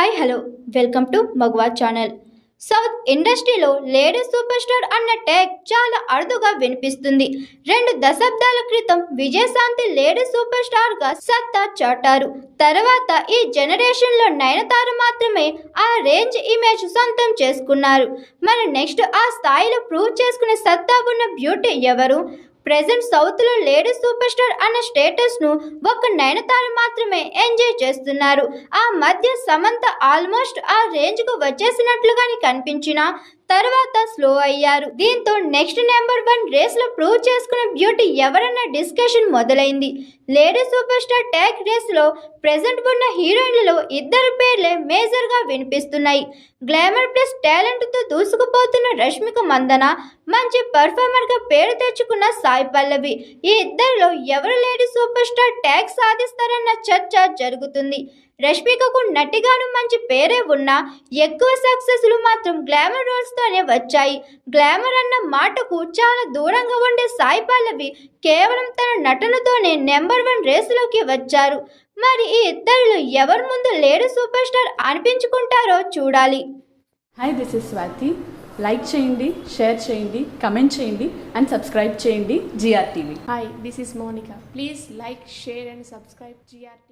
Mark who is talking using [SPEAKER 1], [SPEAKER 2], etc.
[SPEAKER 1] Hi hello welcome to మగవా channel. South ఇండస్ట్రీలో lady super star అన్న ట్యాగ్ చాలా అరుదుగా వినిపిస్తుంది. 2 దశాబ్దాల క్రితం విజయశాంతి లేడీ సూపర్ స్టార్గా సత్తా చాటారు. తర్వాత ఈ జనరేషన్లో నయనతార మాత్రమే ఆ రేంజ్ ఇమేజ్ సొంతం చేసుకున్నారు. మరి నెక్స్ట్ ఆ స్థాయిలో ప్రూవ్ చేసుకునే సత్తా ఉన్న బ్యూటీ ఎవరు? ప్రెజెంట్ సౌత్లో లేడీ సూపర్ స్టార్ అన్న స్టేటస్ను ఒక్క నయనతార మాత్రమే ఎంజాయ్ చేస్తున్నారు. ఆ మధ్య సమంత ఆల్మోస్ట్ ఆ రేంజ్కు వచ్చేసినట్లుగానే కనిపించినా తర్వాత స్లో అయ్యారు. దీంతో నెక్స్ట్ నెంబర్ 1 రేస్లో ప్రూవ్ చేసుకున్న బ్యూటీ ఎవరన్న డిస్కషన్ మొదలైంది. లేడీ సూపర్ స్టార్ ట్యాగ్ రేస్లో ప్రెజెంట్ ఉన్న హీరోయిన్లలో 2 పేర్లే మేజర్గా వినిపిస్తున్నాయి. గ్లామర్ ప్లస్ టాలెంట్తో దూసుకుపోతున్న రష్మిక మందన, మంచి పర్ఫార్మర్గా పేరు తెచ్చుకున్న సాయి పల్లవి. ఈ ఇద్దరిలో ఎవరు లేడీ సూపర్ స్టార్ ట్యాగ్ సాధిస్తారన్న చర్చ జరుగుతుంది. రష్మికకు నటిగాను మంచి పేరే ఉన్నా ఎక్కువ సక్సెస్లు మాత్రం గ్లామర్ రోల్స్తోనే వచ్చాయి. గ్లామర్ అన్న మాటకు చాలా దూరంగా ఉండే సాయి పల్లవి కేవలం తన నటనతోనే నెంబర్ 1 రేసులోకి వచ్చారు. మరి ఈ ఇద్దరిలో ఎవరు ముందు లేడీ సూపర్ స్టార్ అనిపించుకుంటారో చూడాలి.
[SPEAKER 2] Hi, this is Swathi. Like చేయండి, షేర్ చేయండి, కమెంట్ చేయండి అండ్ సబ్స్క్రైబ్ చేయండి GRTV.
[SPEAKER 3] Hi, this is Monica. Please like, share and subscribe GRTV.